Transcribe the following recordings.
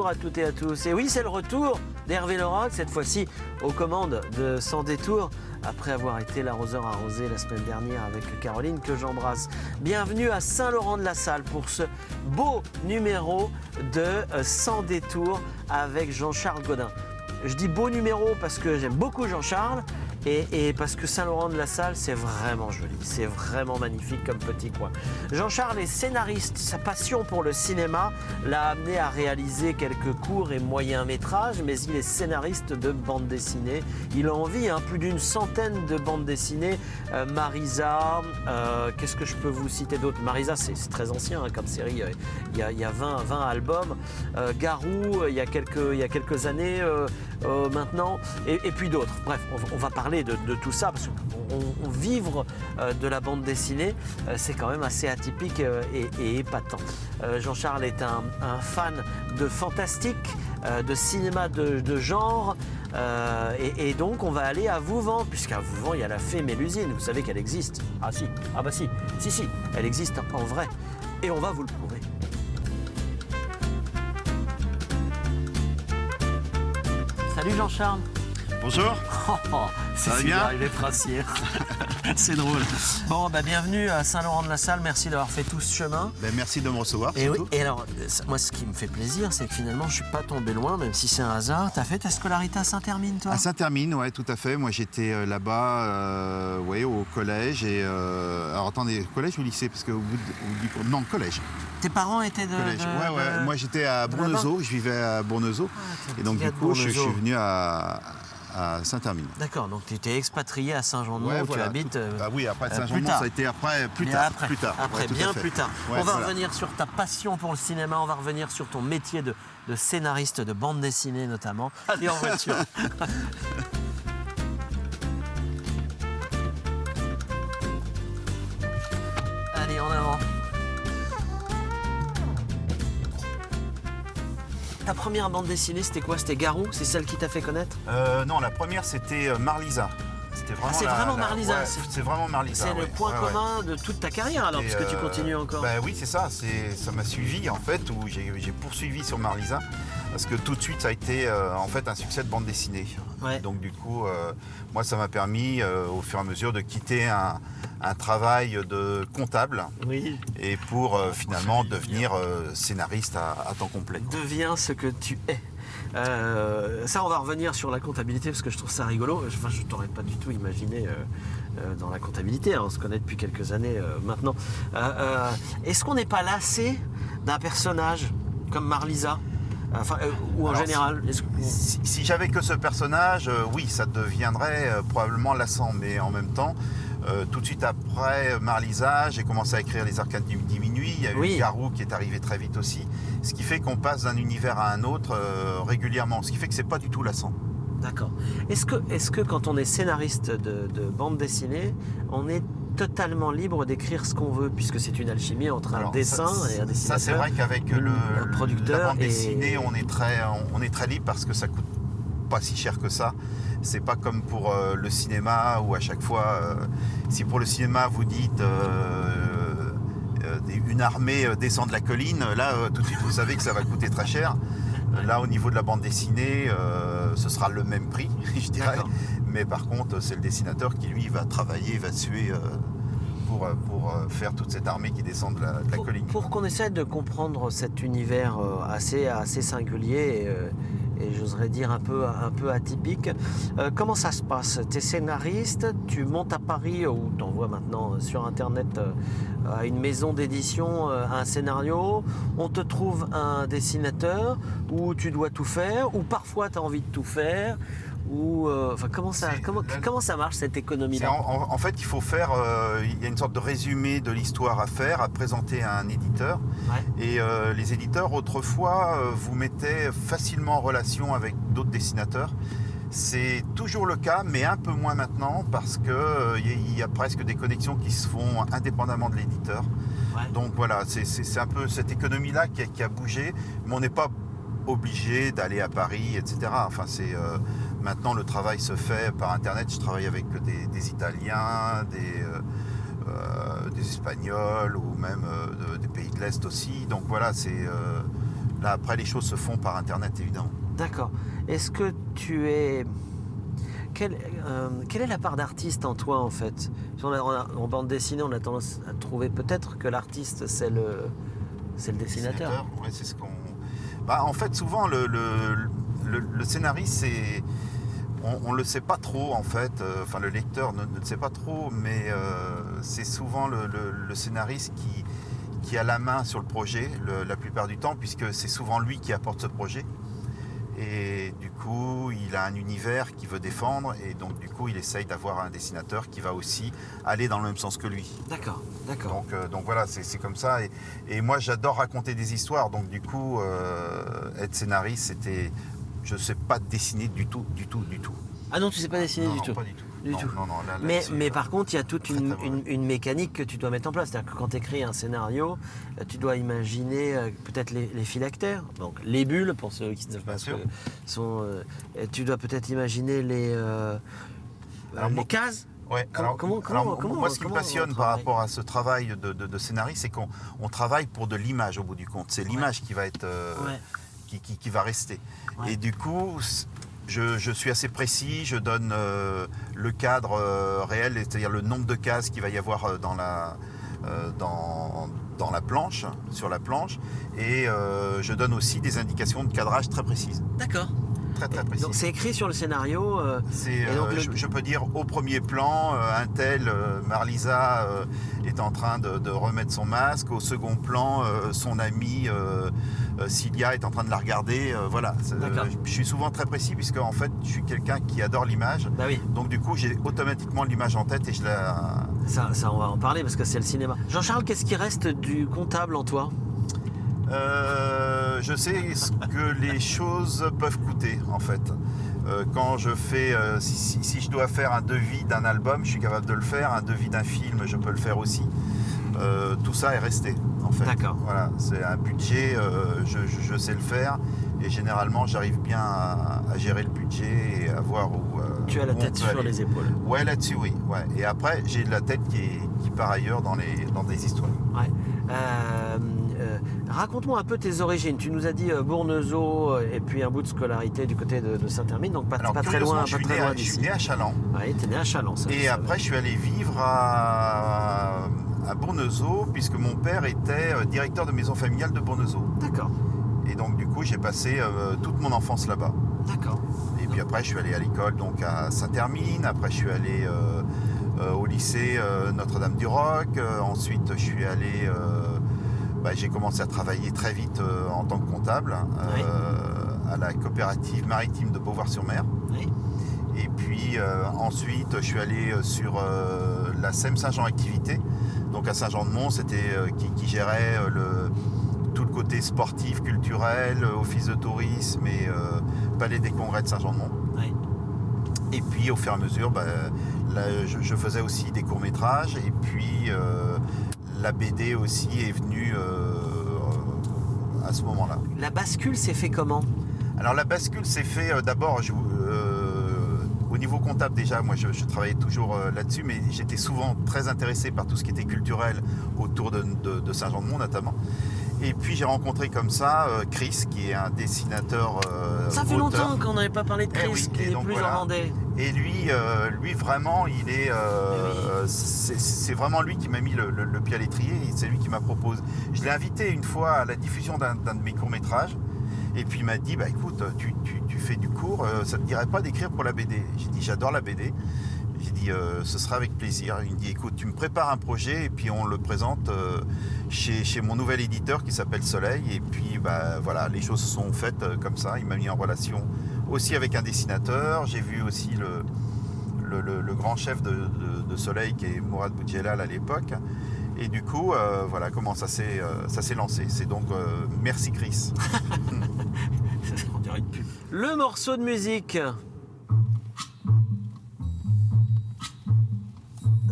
bonjour à toutes et à tous. Et oui, c'est le retour d'Hervé Leroc, cette fois-ci aux commandes de Sans Détour, après avoir été l'arroseur arrosé la semaine dernière avec Caroline, que j'embrasse. Bienvenue à Saint-Laurent-de-la-Salle pour ce beau numéro de Sans Détour avec Jean-Charles Gaudin. Je dis beau numéro parce que j'aime beaucoup Jean-Charles et parce que Saint-Laurent-de-la-Salle, c'est vraiment joli, c'est vraiment magnifique comme petit coin. Jean-Charles est scénariste, sa passion pour le cinéma l'a amené à réaliser quelques courts et moyens métrages, mais il est scénariste de bande dessinée. Il a envie, plus d'une centaine de bandes dessinées. Marisa, qu'est-ce que je peux vous citer d'autre? Marisa, c'est très ancien comme série, il y a 20 albums. Garou, il y a quelques années maintenant, et puis d'autres. Bref, on va parler de tout ça, parce qu'on vivre de la bande dessinée, c'est quand même assez atypique et épatant. Jean-Charles est un fan de fantastique, de cinéma de genre, et donc on va aller à Vouvant, puisqu'à Vouvant il y a la fée Mélusine, vous savez qu'elle existe. Ah si, si, elle existe en vrai, et on va vous le prouver. Salut Jean-Charles. Bonjour. C'est bien, il est princier. C'est drôle. Bon, bienvenue à Saint-Laurent-de-la-Salle. Merci d'avoir fait tout ce chemin. Merci de me recevoir. Et, oui, et alors, moi, ce qui me fait plaisir, c'est que finalement, je ne suis pas tombé loin, même si c'est un hasard. Tu as fait ta scolarité à Saint-Hermine, toi? À Saint-Hermine, oui, tout à fait. Moi, j'étais là-bas, au collège. Alors, attendez, collège ou lycée? Parce que non, collège. Tes parents étaient de... Collège. Ouais. Moi, j'étais à Bournezeau. Je vivais à Bournezeau. Et donc, du coup, je suis venu à Saint-Hermine. D'accord, donc tu étais expatrié à Saint-Jean-de-Mont, où tu habites. Oui, après Saint-Jean-de-Mont, ça a été plus tard. Après, bien plus tard. Ouais, on va revenir sur ta passion pour le cinéma, on va revenir sur ton métier de scénariste de bande dessinée notamment. Allez, en voiture. Allez, en avant. Ta première bande dessinée, c'était quoi? C'était Garou? C'est celle qui t'a fait connaître? Non, la première, c'était Marlisa. C'est vraiment Marlisa. Ouais, c'est vraiment Marlisa. C'est le point commun de toute ta carrière, alors, puisque tu continues encore. Oui, c'est ça. Ça m'a suivi, en fait, où j'ai poursuivi sur Marlisa. Parce que tout de suite, ça a été en fait un succès de bande dessinée. Ouais. Donc du coup, moi, ça m'a permis au fur et à mesure de quitter un travail de comptable, oui, et pour finalement devenir scénariste à temps complet. Deviens ce que tu es. Ça, on va revenir sur la comptabilité parce que je trouve ça rigolo. Enfin, je t'aurais pas du tout imaginé dans la comptabilité. On se connaît depuis quelques années maintenant. Est-ce qu'on n'est pas lassé d'un personnage comme Marlisa? Ou en général si j'avais que ce personnage, oui, ça deviendrait probablement lassant. Mais en même temps, tout de suite après Marlisa, j'ai commencé à écrire Les Arcanes du Minuit. Il y a eu Garou qui est arrivé très vite aussi. Ce qui fait qu'on passe d'un univers à un autre régulièrement. Ce qui fait que c'est pas du tout lassant. D'accord. Est-ce que quand on est scénariste de bande dessinée, on est totalement libre d'écrire ce qu'on veut, puisque c'est une alchimie entre un dessin et un dessinateur? Ça, c'est vrai qu'avec un producteur la bande dessinée, on est très libre parce que ça coûte pas si cher que ça. C'est pas comme pour le cinéma où à chaque fois, si pour le cinéma vous dites une armée descend de la colline, là tout de suite vous savez que ça va coûter très cher. Là au niveau de la bande dessinée, ce sera le même prix, je dirais. Mais par contre, c'est le dessinateur qui lui va travailler, va suer pour faire toute cette armée qui descend de la colline. Pour qu'on essaie de comprendre cet univers assez singulier et j'oserais dire un peu atypique, comment ça se passe? Tu es scénariste, tu montes à Paris ou tu envoies maintenant sur internet à une maison d'édition un scénario, on te trouve un dessinateur où tu dois tout faire, ou parfois tu as envie de tout faire, ou comment ça marche cette économie-là? En fait, il faut faire, il y a une sorte de résumé de l'histoire à faire, à présenter à un éditeur. Ouais. Et les éditeurs, autrefois, vous mettaient facilement en relation avec d'autres dessinateurs. C'est toujours le cas, mais un peu moins maintenant, parce qu'il y a presque des connexions qui se font indépendamment de l'éditeur. Ouais. Donc voilà, c'est un peu cette économie-là qui a bougé, mais on n'est pas obligé d'aller à Paris, etc. Enfin, maintenant le travail se fait par Internet. Je travaille avec des Italiens, des Espagnols ou même des pays de l'Est aussi. Donc voilà, Là, après, les choses se font par Internet, évidemment. D'accord. Est-ce que tu es... Quelle est la part d'artiste en toi, en fait? En bande dessinée, on a tendance à trouver peut-être que l'artiste, c'est le dessinateur. Ouais, c'est ce qu'on... en fait, souvent, le scénariste, c'est... On ne le sait pas trop, en fait. Enfin, le lecteur ne le sait pas trop, mais c'est souvent le scénariste qui a la main sur le projet, la plupart du temps, puisque c'est souvent lui qui apporte ce projet. Et du coup, il a un univers qu'il veut défendre, et donc du coup, il essaye d'avoir un dessinateur qui va aussi aller dans le même sens que lui. D'accord. Donc voilà, c'est comme ça. Et moi, j'adore raconter des histoires, donc du coup, être scénariste, c'était... Je ne sais pas dessiner du tout. Ah non, tu ne sais pas dessiner du tout? Pas du tout. Non. Là, Mais par contre, il y a toute une mécanique que tu dois mettre en place. C'est-à-dire que quand tu écris un scénario, tu dois imaginer peut-être les phylactères, donc les bulles, pour ceux qui ne savent pas ce que sont. Tu dois peut-être imaginer les cases. Ouais, moi, ce qui me passionne par rapport à ce travail de scénariste, c'est qu'on travaille pour de l'image au bout du compte. C'est l'image qui va être... qui va rester. Ouais. Et du coup... Je suis assez précis, je donne le cadre réel, c'est-à-dire le nombre de cases qu'il va y avoir dans la planche, sur la planche, et je donne aussi des indications de cadrage très précises. D'accord. Très précises. Donc c'est écrit sur le scénario. Je peux dire au premier plan, un tel Marlisa est en train de remettre son masque, au second plan, son ami Cilia est en train de la regarder. Voilà. Je suis souvent très précis puisque en fait je suis quelqu'un qui adore l'image. Bah oui. Donc du coup j'ai automatiquement l'image en tête et je la... Ça on va en parler parce que c'est le cinéma. Jean-Charles, qu'est-ce qui reste du comptable en toi? Je sais ce que les choses peuvent coûter en fait. Quand je fais, si je dois faire un devis d'un album, je suis capable de le faire. Un devis d'un film, je peux le faire aussi. Tout ça est resté en fait. D'accord. Voilà, c'est un budget, je sais le faire et généralement j'arrive bien à gérer le budget et à voir où. Tu as la tête sur les épaules. Ouais, là-dessus oui. Ouais. Et après j'ai la tête qui part ailleurs dans des histoires. Ouais. Raconte-moi un peu tes origines. Tu nous as dit Bournezeau et puis un bout de scolarité du côté de Saint-Hermine, donc pas très loin d'ici. Je suis né à Chaland. Oui, tu es né à Chaland. Ça, et après, je suis allé vivre à Bournezeau, puisque mon père était directeur de maison familiale de Bournezeau. D'accord. Et donc, du coup, j'ai passé toute mon enfance là-bas. D'accord. Et puis après, je suis allé à l'école donc à Saint-Hermine. Après, je suis allé au lycée Notre-Dame-du-Roc. Ensuite, je suis allé... j'ai commencé à travailler très vite en tant que comptable à la coopérative maritime de Beauvoir-sur-Mer. Oui. Et puis ensuite, je suis allé sur la SEM Saint-Jean Activité. Donc à Saint-Jean-de-Mont, c'était qui gérait tout le côté sportif, culturel, office de tourisme et palais des congrès de Saint-Jean-de-Mont. Oui. Et puis au fur et à mesure, je faisais aussi des courts-métrages. Et puis la BD aussi est venue à ce moment-là. La bascule s'est fait comment? Alors la bascule s'est fait d'abord au niveau comptable déjà, moi je travaillais toujours là-dessus, mais j'étais souvent très intéressé par tout ce qui était culturel autour de Saint-Jean-de-Mont notamment. Et puis j'ai rencontré comme ça Chris, qui est un dessinateur. Ça fait longtemps qu'on n'avait pas parlé de Chris, qui n'est plus hollandais. Et lui vraiment, il est, c'est vraiment lui qui m'a mis le pied à l'étrier. C'est lui qui m'a proposé. Je l'ai invité une fois à la diffusion d'un de mes courts métrages. Et puis il m'a dit, écoute, tu fais du court, ça ne te dirait pas d'écrire pour la BD? J'ai dit, j'adore la BD. J'ai dit, ce sera avec plaisir. Il me dit, écoute, tu me prépares un projet et puis on le présente chez mon nouvel éditeur qui s'appelle Soleil. Et puis voilà, les choses se sont faites comme ça. Il m'a mis en relation aussi avec un dessinateur. J'ai vu aussi le grand chef de Soleil qui est Mourad Boudjelal à l'époque. Et du coup, voilà comment ça s'est lancé. C'est donc merci Chris. On dirait une pub. Le morceau de musique.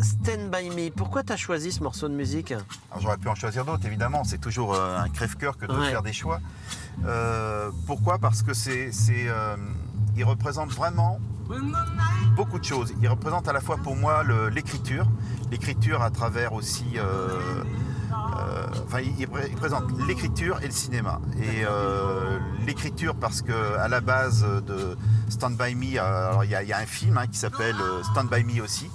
Stand By Me. Pourquoi tu as choisi ce morceau de musique? Alors, j'aurais pu en choisir d'autres, évidemment. C'est toujours un crève-cœur que de faire des choix. Pourquoi? Parce que il représente vraiment beaucoup de choses. Il représente à la fois pour moi l'écriture à travers aussi... il présente l'écriture et le cinéma. Et l'écriture parce qu'à la base de Stand By Me, alors il y a un film qui s'appelle Stand By Me aussi,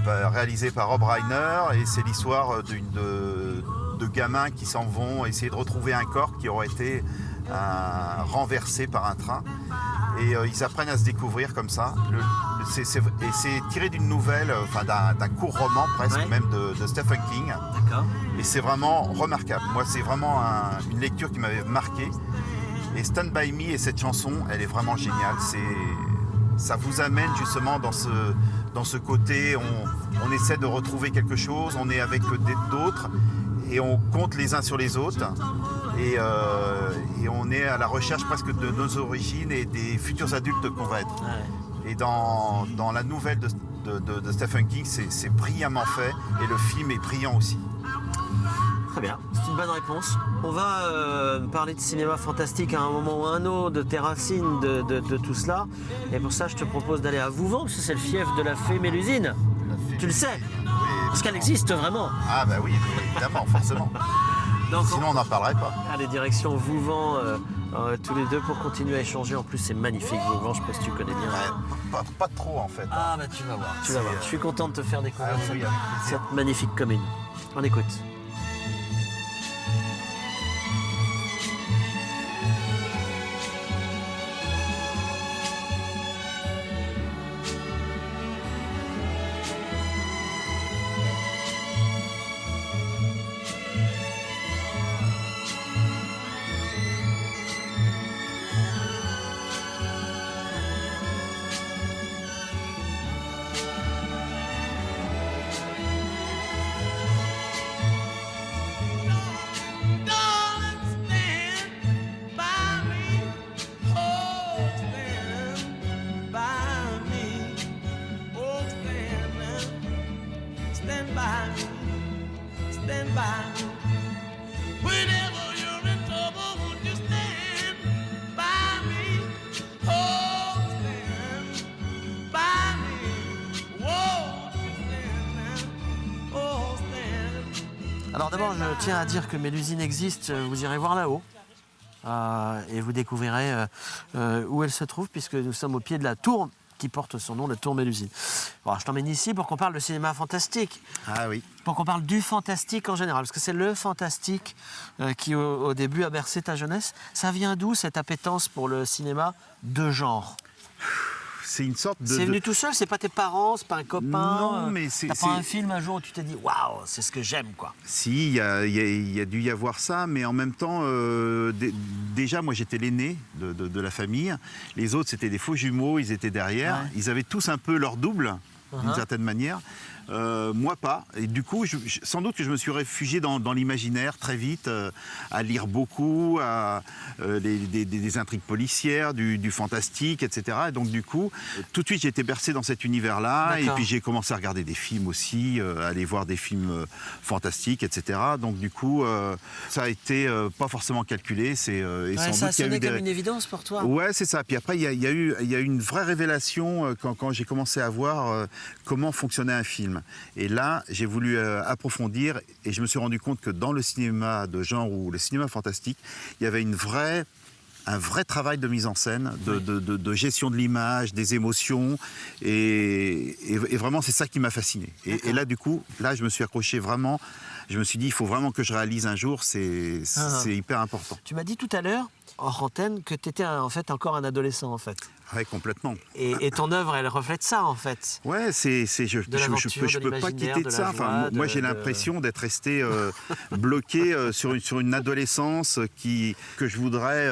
réalisé par Rob Reiner, et c'est l'histoire de gamins qui s'en vont essayer de retrouver un corps qui aurait été renversé par un train. Et ils apprennent à se découvrir comme ça. Et c'est tiré d'une nouvelle, d'un court roman presque, même de Stephen King. D'accord. Et c'est vraiment remarquable. Moi, c'est vraiment une lecture qui m'avait marqué. Et Stand By Me et cette chanson, elle est vraiment géniale. Ça vous amène justement dans ce côté, on essaie de retrouver quelque chose, on est avec d'autres et on compte les uns sur les autres. Et on est à la recherche presque de nos origines et des futurs adultes qu'on va être. Ouais. Et dans la nouvelle de Stephen King, c'est brillamment fait et le film est brillant aussi. Très bien, c'est une bonne réponse. On va parler de cinéma fantastique à un moment ou à un autre, de tes racines, de tout cela. Et pour ça, je te propose d'aller à Vouvant, parce que c'est le fief de la fée Mélusine. Tu le sais, parce qu'elle existe vraiment. Ah bah oui, évidemment, forcément. Donc, sinon, on n'en parlerait pas. Allez, direction Vouvant, tous les deux, pour continuer à échanger. En plus, c'est magnifique, Vouvant, je ne sais pas si tu connais bien. Ouais, pas trop, en fait. Ah bah tu vas voir. Je suis content de te faire découvrir cette magnifique commune. On écoute. Alors d'abord, je tiens à dire que Mélusine existe, vous irez voir là-haut et vous découvrirez où elle se trouve, puisque nous sommes au pied de la tour qui porte son nom, la tour Mélusine. Bon, je t'emmène ici pour qu'on parle de cinéma fantastique. Ah oui. Pour qu'on parle du fantastique en général, parce que c'est le fantastique qui au début a bercé ta jeunesse. Ça vient d'où cette appétence pour le cinéma de genre ? C'est une sorte de... C'est venu tout seul, c'est pas tes parents, c'est pas un copain. Non, mais c'est... T'as pas un film un jour où tu t'es dit waouh, c'est ce que j'aime, quoi. Si, il y a dû y avoir ça, mais en même temps, déjà moi j'étais l'aîné de la famille. Les autres c'était des faux jumeaux, ils étaient derrière. Ouais. Ils avaient tous un peu leur double, d'une certaine manière. Moi pas. Et du coup, sans doute que je me suis réfugié dans l'imaginaire très vite, à lire beaucoup, des intrigues policières, du fantastique, etc. Et donc du coup, tout de suite, j'ai été bercé dans cet univers-là. Et puis j'ai commencé à regarder des films aussi, aller voir des films fantastiques, etc. Donc du coup, ça a été pas forcément calculé. Ça a sonné comme une évidence pour toi. Ouais, c'est ça. Puis après, il y a eu une vraie révélation quand j'ai commencé à voir comment fonctionnait un film. Et là, j'ai voulu approfondir et je me suis rendu compte que dans le cinéma de genre ou le cinéma fantastique, il y avait un vrai travail de mise en scène, de gestion de l'image, des émotions. Et vraiment, c'est ça qui m'a fasciné. Et là, du coup, je me suis accroché vraiment. Je me suis dit, il faut vraiment que je réalise un jour. C'est hyper important. Tu m'as dit tout à l'heure, hors antenne, que tu étais en fait encore un adolescent, en fait. Oui, complètement. Et ton œuvre, elle reflète ça, en fait. Ouais, je peux pas quitter de ça. Moi, j'ai l'impression d'être resté bloqué sur une adolescence que je voudrais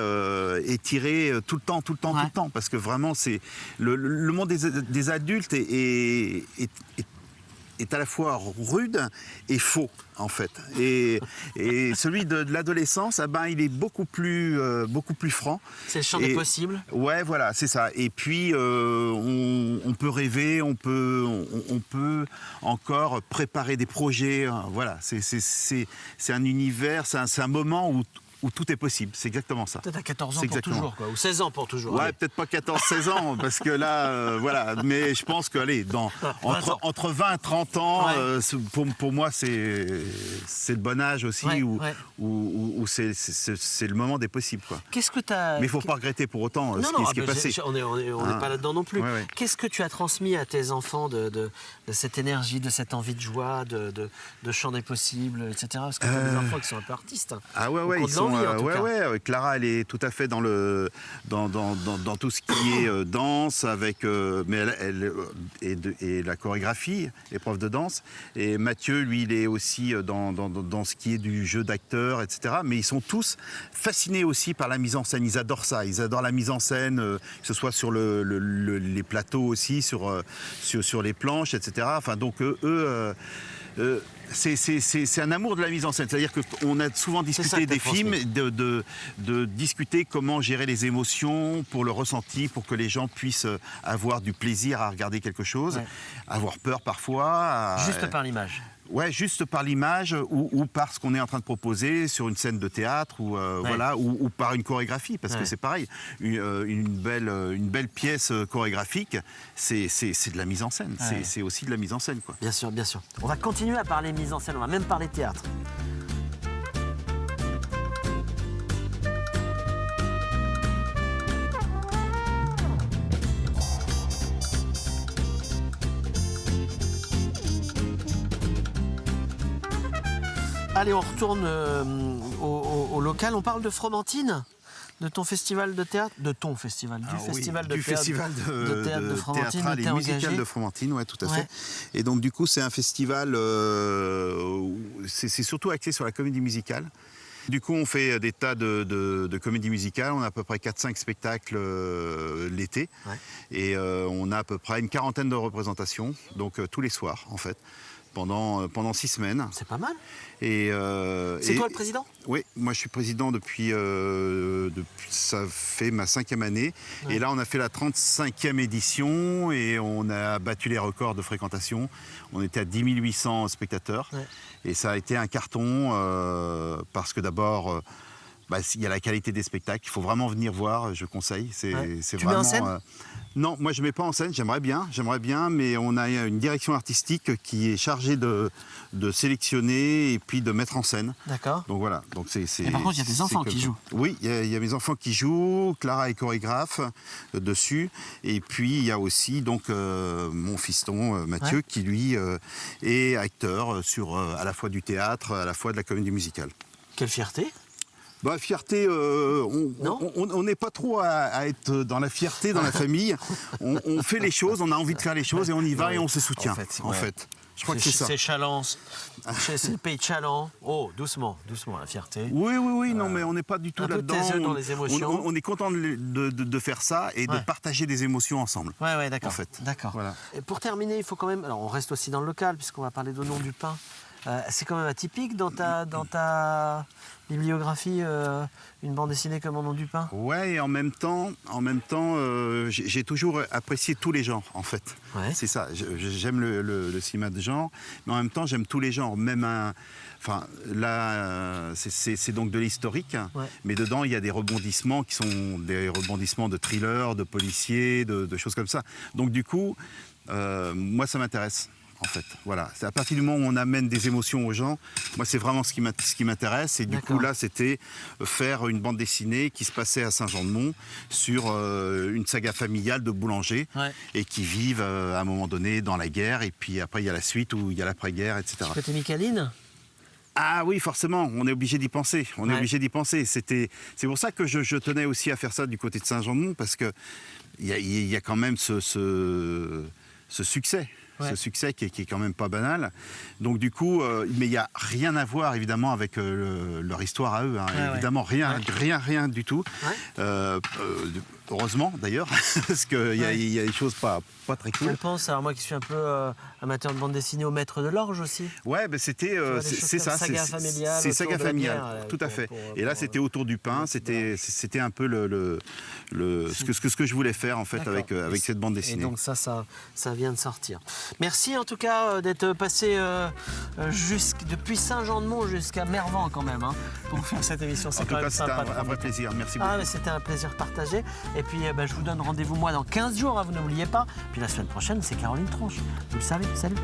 étirer tout le temps. Parce que vraiment, c'est le monde des adultes est à la fois rude et faux, en fait. Et celui de l'adolescence, il est beaucoup plus franc. C'est le champ des possibles. Ouais, voilà, c'est ça. Et puis, on peut rêver, on peut encore préparer des projets. Voilà, c'est un univers, c'est un moment où où tout est possible. C'est exactement ça. Peut-être à 14 ans pour toujours, quoi, ou 16 ans pour toujours. Ouais, peut-être pas 14-16 ans, parce que là, voilà. Mais je pense que, allez, entre 20 et 30 ans, pour moi, c'est le bon âge aussi, où c'est le moment des possibles, quoi. Qu'est-ce que t'as... Mais il ne faut pas regretter pour autant ce qui est passé. On n'est pas là-dedans non plus. Ouais. Qu'est-ce que tu as transmis à tes enfants de cette énergie, de cette envie de joie, de champ des possibles, etc. Parce que tu as des enfants qui sont un peu artistes. Ah ouais, ils sont... Clara, elle est tout à fait dans tout ce qui est danse, mais elle et la chorégraphie, les profs de danse. Et Mathieu, lui, il est aussi dans ce qui est du jeu d'acteur, etc. Mais ils sont tous fascinés aussi par la mise en scène. Ils adorent ça. Ils adorent la mise en scène, que ce soit sur les plateaux aussi, sur les planches, etc. Enfin, donc c'est un amour de la mise en scène. C'est-à-dire qu'on a souvent discuté des films, de discuter comment gérer les émotions pour le ressenti, pour que les gens puissent avoir du plaisir à regarder quelque chose, avoir peur parfois. Juste par l'image. Ouais, juste par l'image ou par ce qu'on est en train de proposer sur une scène de théâtre ou par une chorégraphie, parce que c'est pareil, une belle pièce chorégraphique, c'est de la mise en scène, c'est aussi de la mise en scène, quoi. Bien sûr, bien sûr. On va continuer à parler mise en scène, on va même parler théâtre. Allez, on retourne au local. On parle de Fromentine, de ton festival de théâtre, festival de théâtre de Fromentine, théâtral et musical de Fromentine, ouais, tout à fait. Et donc du coup, c'est un festival, c'est surtout axé sur la comédie musicale. Du coup, on fait des tas de comédies musicales. On a à peu près 4-5 spectacles l'été. Et on a à peu près une quarantaine de représentations, donc tous les soirs, en fait, pendant 6 semaines. C'est pas mal. C'est toi le président ? Oui, moi je suis président depuis ça fait ma 5e année. Et là, on a fait la 35e édition et on a battu les records de fréquentation. On était à 10 800 spectateurs. Et ça a été un carton parce que d'abord, il y a la qualité des spectacles. Il faut vraiment venir voir, je conseille. C'est tu vraiment, mets en scène ? Non, moi je ne mets pas en scène, j'aimerais bien, mais on a une direction artistique qui est chargée de sélectionner et puis de mettre en scène. D'accord. Donc voilà. Et par contre, il y a des enfants qui jouent. Oui, il y a mes enfants qui jouent, Clara est chorégraphe dessus, et puis il y a aussi donc mon fiston Mathieu qui lui est acteur sur à la fois du théâtre, à la fois de la comédie musicale. Quelle fierté! Fierté, on n'est pas trop à être dans la fierté dans la famille. On fait les choses, on a envie de faire les choses et on y va et on se soutient. En fait. Je crois que c'est ça. C'est Chaland, c'est le pays de Chaland. Oh, doucement, la fierté. Oui, non, mais on n'est pas du tout là-dedans. Un peu taiseux dans les émotions. On est content de faire ça et de partager des émotions ensemble. Ouais, d'accord. En fait. D'accord. Voilà. Et pour terminer, il faut quand même. Alors, on reste aussi dans le local puisqu'on va parler d'Au nom du pain. C'est quand même atypique dans ta bibliographie, une bande dessinée comme Au nom du pain. Ouais, et en même temps, j'ai toujours apprécié tous les genres, en fait. Ouais. C'est ça. J'aime le cinéma de genre, mais en même temps, j'aime tous les genres. Même enfin, là, c'est donc de l'historique, mais dedans, il y a des rebondissements qui sont des rebondissements de thrillers, de policiers, de choses comme ça. Donc du coup, moi, ça m'intéresse. En fait, voilà. C'est à partir du moment où on amène des émotions aux gens, moi c'est vraiment ce qui m'intéresse. Et du coup là, c'était faire une bande dessinée qui se passait à Saint-Jean-de-Mont sur une saga familiale de boulangers et qui vivent à un moment donné dans la guerre. Et puis après, il y a la suite où il y a l'après-guerre, etc. Tu côté Micaline ? Ah oui, forcément, on est obligé d'y penser. C'est pour ça que je tenais aussi à faire ça du côté de Saint-Jean-de-Mont, parce qu'il y a quand même ce succès. Ce succès qui est quand même pas banal. Donc du coup, mais il n'y a rien à voir évidemment avec leur histoire à eux. Évidemment, rien du tout. heureusement d'ailleurs, parce qu'il y a des choses pas très cool. Je pense, alors moi qui suis un peu amateur de bande dessinée, au Maître de l'Orge aussi. Ouais, ben c'était c'est ça, saga familiale. c'est saga familiale, bière, tout à fait. Et là, c'était autour du pain, c'était un peu ce que je voulais faire en fait avec cette bande dessinée. Et donc ça vient de sortir. Merci en tout cas d'être passé depuis Saint-Jean-de-Mont jusqu'à Mervan quand même, hein, pour faire cette émission. C'est En tout quand cas, même c'était sympa. un vrai plaisir. Merci beaucoup. Mais c'était un plaisir partagé. Et puis je vous donne rendez-vous moi dans 15 jours, hein, vous n'oubliez pas. Puis la semaine prochaine, c'est Caroline Tronche. Vous le savez, salut.